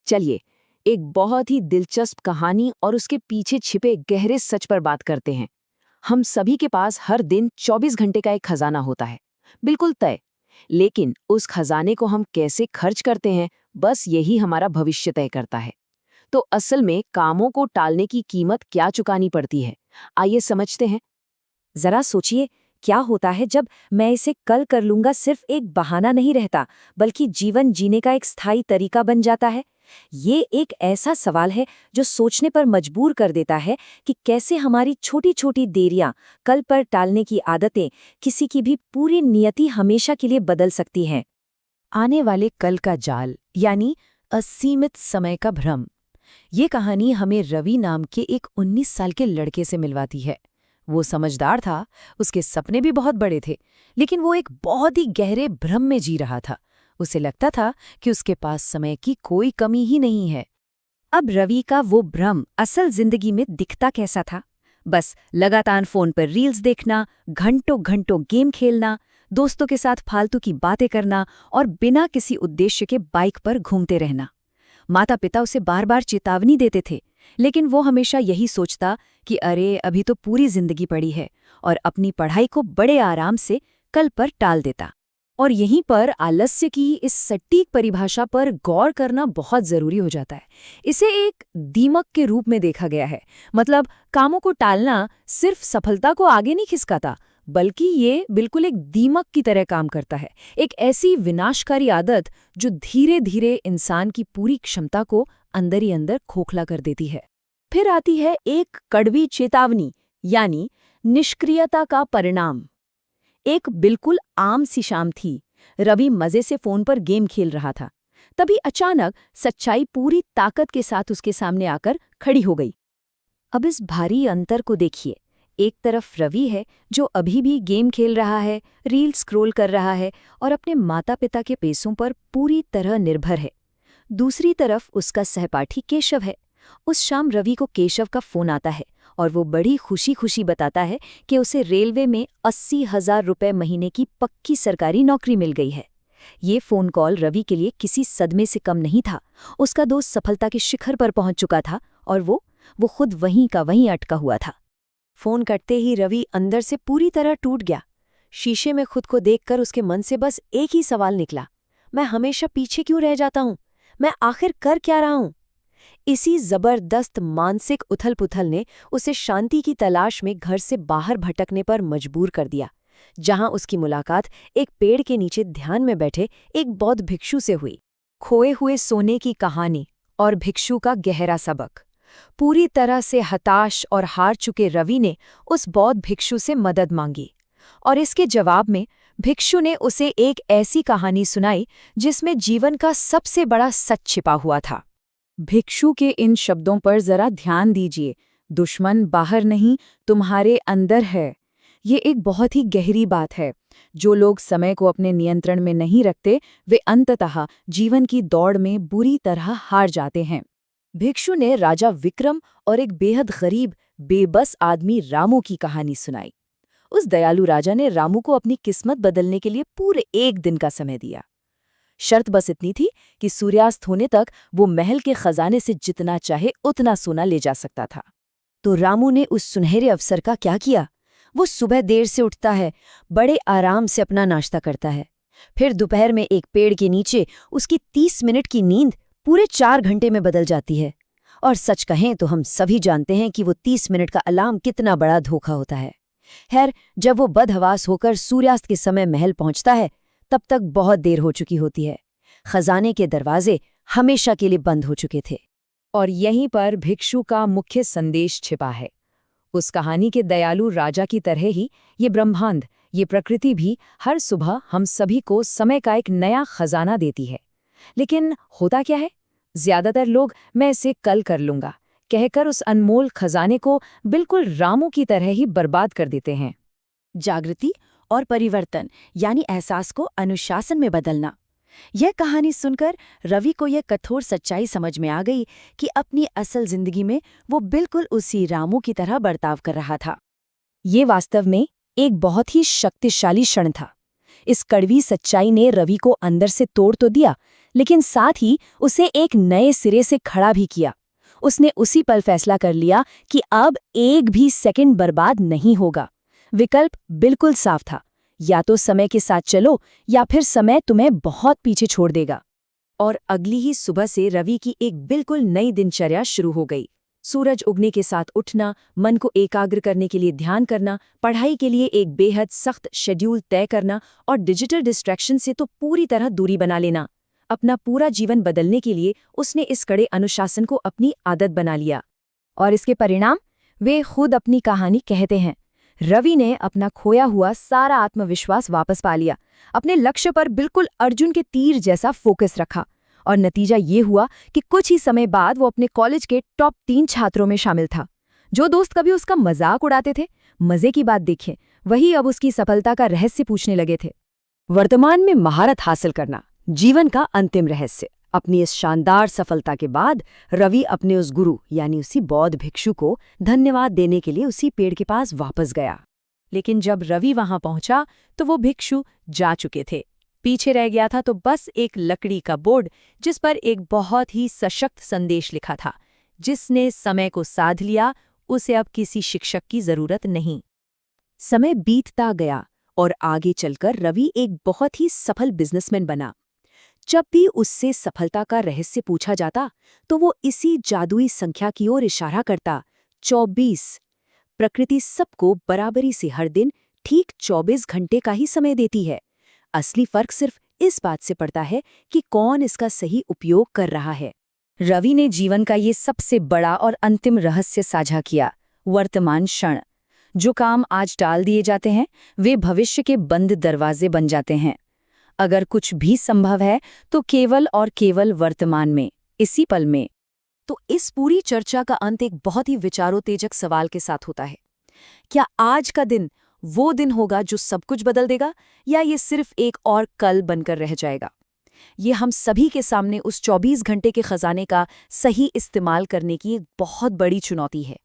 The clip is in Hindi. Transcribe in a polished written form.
चलिए, एक बहुत ही दिलचस्प कहानी और उसके पीछे छिपे गहरे सच पर बात करते हैं। हम सभी के पास हर दिन 24 घंटे का एक खजाना होता है, बिल्कुल तय। लेकिन उस खजाने को हम कैसे खर्च करते हैं, बस यही हमारा भविष्य तय करता है। तो असल में कामों को टालने की कीमत क्या चुकानी पड़ती है, आइए समझते हैं। जरा सोचिए, क्या होता है जब मैं इसे कल कर लूंगा सिर्फ एक बहाना नहीं रहता, बल्कि जीवन जीने का एक स्थायी तरीका बन जाता है। ये एक ऐसा सवाल है जो सोचने पर मजबूर कर देता है कि कैसे हमारी छोटी छोटी देरियां, कल पर टालने की आदतें किसी की भी पूरी नियति हमेशा के लिए बदल सकती हैं। आने वाले कल का जाल, यानी असीमित समय का भ्रम। ये कहानी हमें रवि नाम के एक 19 साल के लड़के से मिलवाती है। वो समझदार था, उसके सपने भी बहुत बड़े थे, लेकिन वो एक बहुत ही गहरे भ्रम में जी रहा था। उसे लगता था कि उसके पास समय की कोई कमी ही नहीं है। अब रवि का वो भ्रम असल जिंदगी में दिखता कैसा था? बस लगातार फोन पर रील्स देखना, घंटों घंटों गेम खेलना, दोस्तों के साथ फालतू की बातें करना और बिना किसी उद्देश्य के बाइक पर घूमते रहना। माता पिता उसे बार बार चेतावनी देते थे, लेकिन वो हमेशा यही सोचता कि अरे अभी तो पूरी जिंदगी पड़ी है, और अपनी पढ़ाई को बड़े आराम से कल पर टाल देता। और यहीं पर आलस्य की इस सटीक परिभाषा पर गौर करना बहुत जरूरी हो जाता है। इसे एक दीमक के रूप में देखा गया है। मतलब कामों को टालना सिर्फ सफलता को आगे नहीं खिसकाता, बल्कि ये बिल्कुल एक दीमक की तरह काम करता है। एक ऐसी विनाशकारी आदत जो धीरे धीरे इंसान की पूरी क्षमता को अंदर ही अंदर खोखला कर देती है। फिर आती है एक कड़वी चेतावनी, यानी निष्क्रियता का परिणाम। एक बिल्कुल आम सी शाम थी। रवि मजे से फोन पर गेम खेल रहा था। तभी अचानक सच्चाई पूरी ताकत के साथ उसके सामने आकर खड़ी हो गई। अब इस भारी अंतर को देखिए। एक तरफ रवि है जो अभी भी गेम खेल रहा है, रील स्क्रॉल कर रहा है और अपने माता पिता के पैसों पर पूरी तरह निर्भर है। दूसरी तरफ उसका सहपाठी केशव है। उस शाम रवि को केशव का फोन आता है और वो बड़ी खुशी खुशी बताता है कि उसे रेलवे में 80,000 रुपये महीने की पक्की सरकारी नौकरी मिल गई है। ये फोन कॉल रवि के लिए किसी सदमे से कम नहीं था। उसका दोस्त सफलता के शिखर पर पहुंच चुका था और वो खुद वहीं का वहीं अटका हुआ था। फोन कटते ही रवि अंदर से पूरी तरह टूट गया। शीशे में खुद को देखकर उसके मन से बस एक ही सवाल निकला, मैं हमेशा पीछे क्यों रह जाता हूं? मैं आखिर कर क्या रहा हूं? इसी जबरदस्त मानसिक उथल-पुथल ने उसे शांति की तलाश में घर से बाहर भटकने पर मजबूर कर दिया, जहां उसकी मुलाकात एक पेड़ के नीचे ध्यान में बैठे एक बौद्ध भिक्षु से हुई। खोए हुए सोने की कहानी और भिक्षु का गहरा सबक। पूरी तरह से हताश और हार चुके रवि ने उस बौद्ध भिक्षु से मदद मांगी, और इसके जवाब में भिक्षु ने उसे एक ऐसी कहानी सुनाई जिसमें जीवन का सबसे बड़ा सच छिपा हुआ था। भिक्षु के इन शब्दों पर जरा ध्यान दीजिए, दुश्मन बाहर नहीं, तुम्हारे अंदर है। ये एक बहुत ही गहरी बात है। जो लोग समय को अपने नियंत्रण में नहीं रखते, वे अंततः जीवन की दौड़ में बुरी तरह हार जाते हैं। भिक्षु ने राजा विक्रम और एक बेहद गरीब, बेबस आदमी रामू की कहानी सुनाई। उस दयालु राजा ने रामू को अपनी किस्मत बदलने के लिए पूरे 1 दिन का समय दिया। शर्त बस इतनी थी कि सूर्यास्त होने तक वो महल के खजाने से जितना चाहे उतना सोना ले जा सकता था। तो रामू ने उस सुनहरे अवसर का क्या किया? वो सुबह देर से उठता है, बड़े आराम से अपना नाश्ता करता है। फिर दोपहर में एक पेड़ के नीचे उसकी 30 मिनट की नींद पूरे 4 घंटे में बदल जाती है। और सच कहें तो हम सभी जानते हैं कि वो 30 मिनट का अलार्म कितना बड़ा धोखा होता है। खैर, जब वो बदहवास होकर सूर्यास्त के समय महल पहुंचता है, तब तक बहुत देर हो चुकी होती है। खजाने के दरवाजे हमेशा के लिए बंद हो चुके थे। और यहीं पर भिक्षु का मुख्य संदेश छिपा है। उस कहानी के दयालु राजा की तरह ही ये ब्रह्मांड, ये प्रकृति भी हर सुबह हम सभी को समय का एक नया खजाना देती है। लेकिन होता क्या है? ज्यादातर लोग मैं इसे कल कर लूंगा कहकर उस अनमोल खजाने को बिल्कुल रामू की तरह ही बर्बाद कर देते हैं। जागृति और परिवर्तन, यानी एहसास को अनुशासन में बदलना। यह कहानी सुनकर रवि को यह कठोर सच्चाई समझ में आ गई कि अपनी असल जिंदगी में वो बिल्कुल उसी रामू की तरह बर्ताव कर रहा था। ये वास्तव में एक बहुत ही शक्तिशाली क्षण था। इस कड़वी सच्चाई ने रवि को अंदर से तोड़ तो दिया, लेकिन साथ ही उसे एक नए सिरे से खड़ा भी किया। उसने उसी पल फैसला कर लिया कि अब एक भी सेकंड बर्बाद नहीं होगा। विकल्प बिल्कुल साफ था, या तो समय के साथ चलो या फिर समय तुम्हें बहुत पीछे छोड़ देगा। और अगली ही सुबह से रवि की एक बिल्कुल नई दिनचर्या शुरू हो गई। सूरज उगने के साथ उठना, मन को एकाग्र करने के लिए ध्यान करना, पढ़ाई के लिए एक बेहद सख्त शेड्यूल तय करना और डिजिटल डिस्ट्रैक्शन से तो पूरी तरह दूरी बना लेना। अपना पूरा जीवन बदलने के लिए उसने इस कड़े अनुशासन को अपनी आदत बना लिया। और इसके परिणाम वे खुद अपनी कहानी कहते हैं। रवि ने अपना खोया हुआ सारा आत्मविश्वास वापस पा लिया, अपने लक्ष्य पर बिल्कुल अर्जुन के तीर जैसा फोकस रखा, और नतीजा ये हुआ कि कुछ ही समय बाद वो अपने कॉलेज के टॉप 3 छात्रों में शामिल था। जो दोस्त कभी उसका मजाक उड़ाते थे, मजे की बात देखें, वही अब उसकी सफलता का रहस्य पूछने लगे थे। वर्तमान में महारत हासिल करना जीवन का अंतिम रहस्य। अपनी इस शानदार सफलता के बाद रवि अपने उस गुरु यानी उसी बौद्ध भिक्षु को धन्यवाद देने के लिए उसी पेड़ के पास वापस गया। लेकिन जब रवि वहां पहुंचा तो वो भिक्षु जा चुके थे। पीछे रह गया था तो बस एक लकड़ी का बोर्ड, जिस पर एक बहुत ही सशक्त संदेश लिखा था, जिसने समय को साध लिया, उसे अब किसी शिक्षक की जरूरत नहीं। समय बीतता गया और आगे चलकर रवि एक बहुत ही सफल बिजनेसमैन बना। जब भी उससे सफलता का रहस्य पूछा जाता तो वो इसी जादुई संख्या की ओर इशारा करता, 24। प्रकृति सबको बराबरी से हर दिन ठीक 24 घंटे का ही समय देती है। असली फर्क सिर्फ इस बात से पड़ता है कि कौन इसका सही उपयोग कर रहा है। रवि ने जीवन का ये सबसे बड़ा और अंतिम रहस्य साझा किया, वर्तमान क्षण। जो काम आज टाल दिए जाते हैं वे भविष्य के बंद दरवाजे बन जाते हैं। अगर कुछ भी संभव है तो केवल और केवल वर्तमान में, इसी पल में। तो इस पूरी चर्चा का अंत एक बहुत ही विचारोत्तेजक सवाल के साथ होता है। क्या आज का दिन वो दिन होगा जो सब कुछ बदल देगा, या ये सिर्फ एक और कल बनकर रह जाएगा? ये हम सभी के सामने उस 24 घंटे के खजाने का सही इस्तेमाल करने की एक बहुत बड़ी चुनौती है।